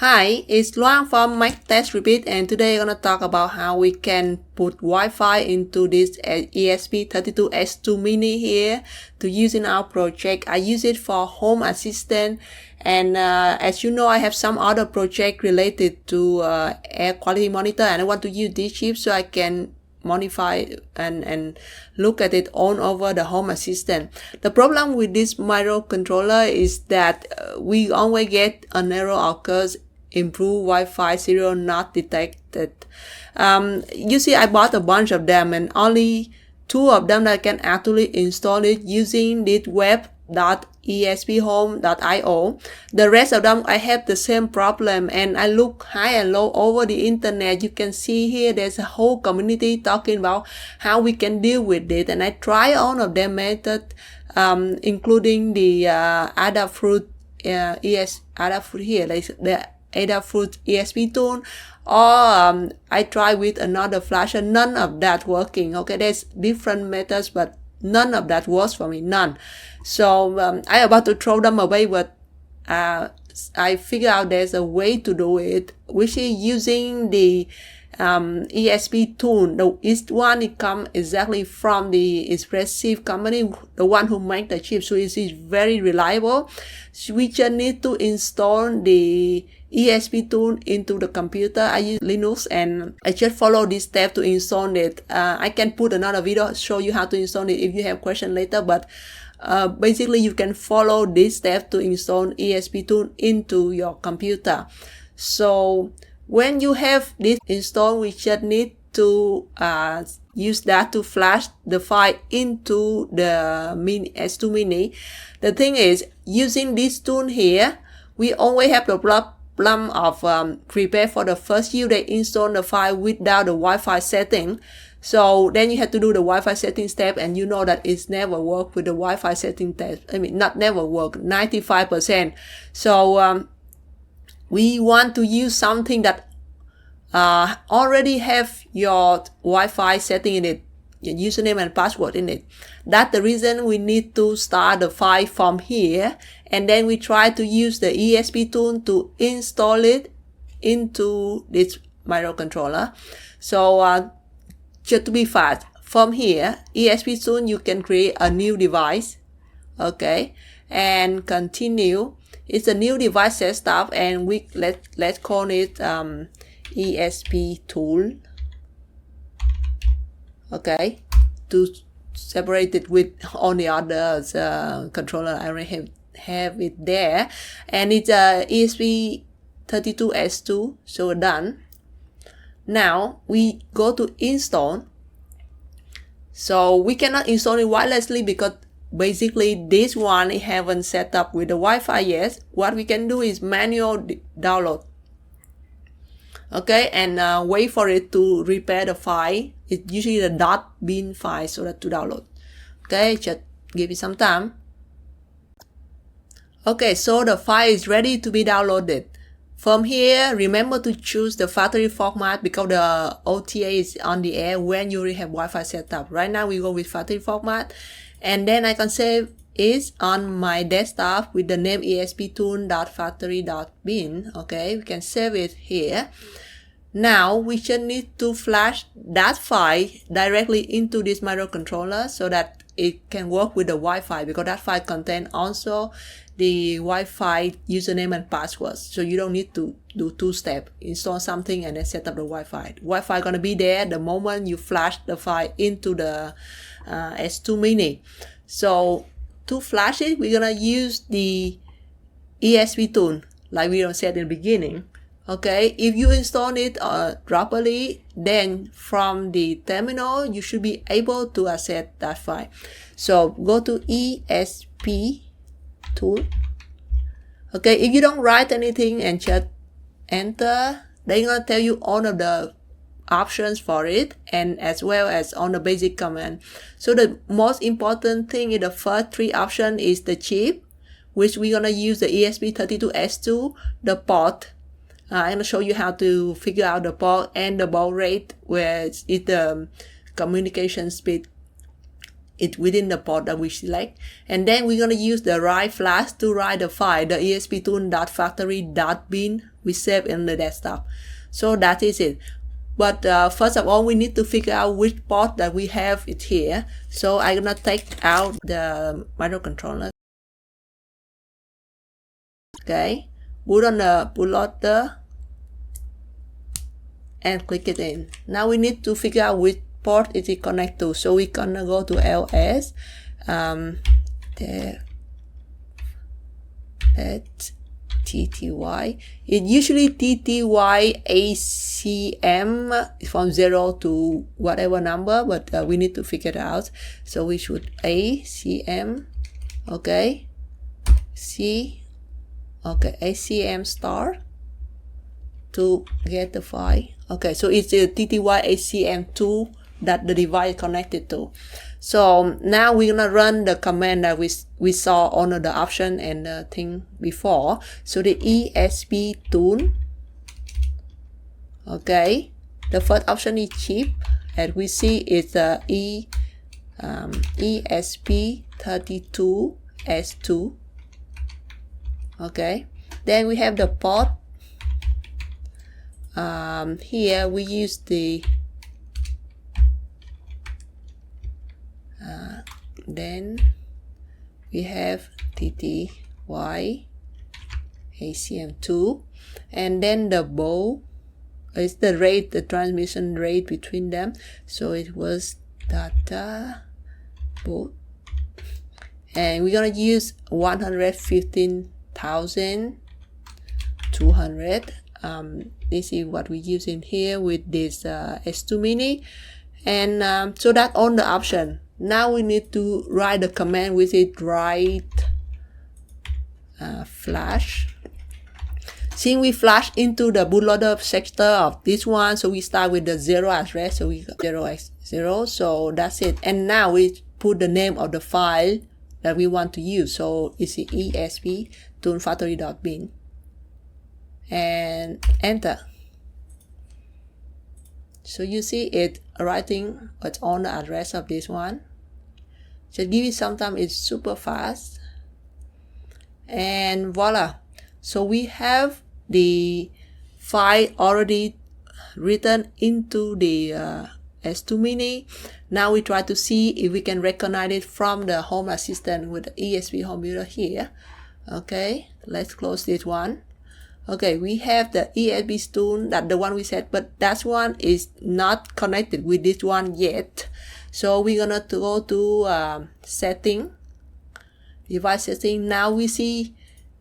Hi, it's Luang from Mic Test Repeat, and today I'm gonna talk about how we can put Wi-Fi into this ESP32 S2 mini here to use in our project. I use it for home assistant, and as you know, I have some other project related to air quality monitor, and I want to use this chip so I can modify and look at it all over the home assistant. The problem with this microcontroller is that we always get an error occurs, Improv Wi-Fi serial not detected. You see, I bought a bunch of them and only 2 of them that can actually install it using this web.esphome.io. The rest of them I have the same problem, and I look high and low over the internet. You can see here there's a whole community talking about how we can deal with it, and I try all of them methods, including the Adafruit Adafruit here, like the Adafruit ESPtool, or I try with another flasher. None of that working. Okay, there's different methods, but none of that works for me. None. So I about to throw them away, but I figure out there's a way to do it, which is using the ESPtool. This one, it comes exactly from the Expressive company, the one who make the chip, so it is very reliable. So we just need to install the ESPtool into the computer. I use Linux, and I just follow this step to install it. I can put another video show you how to install it if you have question later, but basically you can follow this step to install ESPtool into your computer. So when you have this installed, we just need to use that to flash the file into the S2 mini. The thing is, using this tool here, we always have the problem of prepare for the first use. They install the file without the Wi-Fi setting. So then you have to do the Wi-Fi setting step, and you know that it's never work with the Wi-Fi setting test. I mean, not never work, 95%. So we want to use something that already have your Wi-Fi setting in it, your username and password in it. That's the reason we need to start the file from here, and then we try to use the ESPtool to install it into this microcontroller. So just to be fast, from here, ESPtool, you can create a new device, okay, and continue. It's a new device setup, and we let's call it ESPtool, okay, to separate it with all the other controller. I already have it there, and it's a ESP32 S2. So done. Now we go to install. So we cannot install it wirelessly because basically this one it haven't set up with the Wi-Fi yet. What we can do is manual download, okay, and wait for it to repair the file. It's usually the .bin file, so that to download. Okay, just give it some time. Okay, so the file is ready to be downloaded. From here, remember to choose the factory format because the OTA is on the air when you already have Wi-Fi set up. Right now we go with factory format, and then I can save it on my desktop with the name esptool.factory.bin. Okay, we can save it here. Now we just need to flash that file directly into this microcontroller so that it can work with the Wi-Fi, because that file contains also the Wi-Fi username and password. So you don't need to do 2 steps, install something and then set up the Wi-Fi. Wi-Fi gonna be there the moment you flash the file into the S2 mini. So to flash it, we're gonna use the ESPtool like we said in the beginning. Okay, if you install it properly, then from the terminal you should be able to access that file. So go to ESPtool. Okay, if you don't write anything and just enter, they're gonna tell you all of the options for it, and as well as on the basic command. So the most important thing in the first 3 options is the chip, which we're gonna use the ESP32 S2, the port. I'm gonna show you how to figure out the port and the baud rate, where it's the communication speed it within the port that we select. And then we're gonna use the write flash to write the file, the esptool.factory.bin we save in the desktop. So that is it. But first of all, we need to figure out which port that we have it here. So I'm gonna take out the microcontroller. Okay, put on the bootloader and click it in. Now we need to figure out which port it is connected to. So we're gonna go to ls TTY. It usually TTY ACM from 0 to whatever number, but we need to figure it out. So we should ACM, okay, ACM star to get the file. Okay, so it's a TTY ACM2 that the device connected to. So now we're gonna run the command that we saw on the option and the thing before. So the esptool. Okay, the first option is chip, and we see it's the ESP32 S2. Okay, then we have the port. Here we use the then we have TTY ACM2, and then the bow is the rate, the transmission rate between them. So it was data bow, and we're gonna use 115,200. This is what we use in here with this S2 mini, and so that's on the option. Now we need to write the command with it, write flash. Since we flash into the bootloader sector of this one, so we start with the 0 address, so we got 0x0, so that's it. And now we put the name of the file that we want to use, so it's the esptoolfactory.bin, and enter. So you see it writing what's on the address of this one. Just give it some time, it's super fast. And voila. So we have the file already written into the S2 mini. Now we try to see if we can recognize it from the Home Assistant with the ESPHome Builder here. Okay, let's close this one. Okay, we have the esptool, that the one we set, but that one is not connected with this one yet. So we're gonna go to setting, device setting. Now we see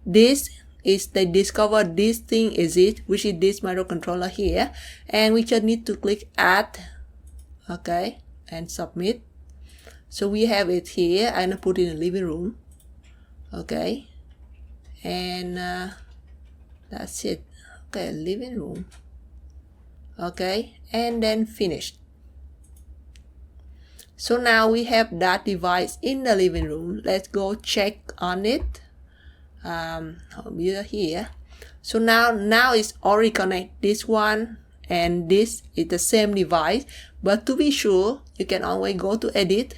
this is they discover this thing is it, which is this microcontroller here, and we just need to click add, okay, and submit. So we have it here. I'm gonna put it in the living room, okay, and that's it. Okay, living room, okay, and then finished. So now we have that device in the living room. Let's go check on it. Here. So now it's already connected. This one and this is the same device. But to be sure, you can always go to edit,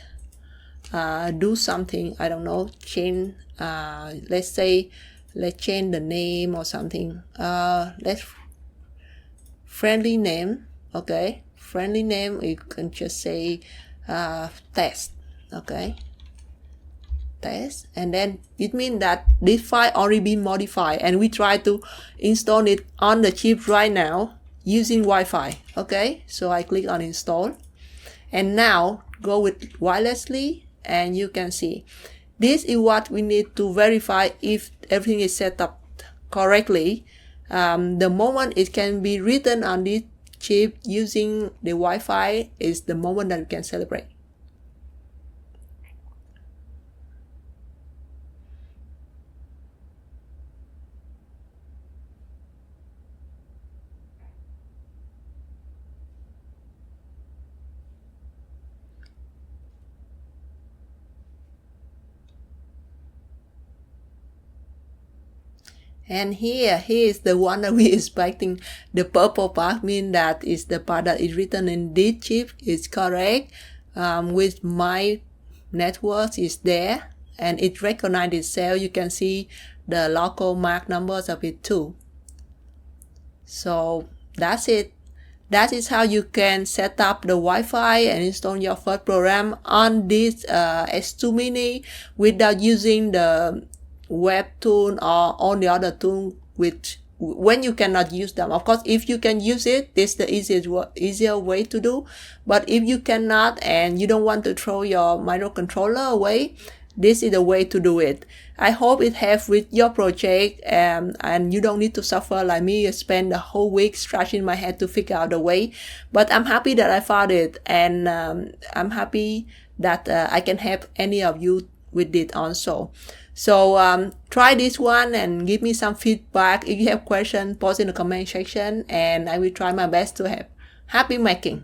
do something. I don't know, change. Let's say let's change the name or something. Let's friendly name. Okay, friendly name. You can just say test, okay, test, and then it means that this file already been modified, and we try to install it on the chip right now using Wi-Fi. Okay, so I click on install, and now go with wirelessly, and you can see this is what we need to verify if everything is set up correctly. The moment it can be written on this chip using the Wi-Fi is the moment that we can celebrate. And here is the one that we're expecting. The purple part means that is the part that is written in this chip is correct. With my network is there, and it recognizes itself. You can see the local MAC numbers of it too. So that's it. That is how you can set up the Wi-Fi and install your first program on this S2 Mini without using the web tool or all the other tool which when you cannot use them. Of course, if you can use it, this is the easier way to do. But if you cannot and you don't want to throw your microcontroller away, this is the way to do it. I hope it helps with your project and you don't need to suffer like me, spend the whole week scratching my head to figure out the way. But I'm happy that I found it, and I'm happy that I can help any of you with it also. So try this one and give me some feedback. If you have questions, post in the comment section and I will try my best to help. Happy making!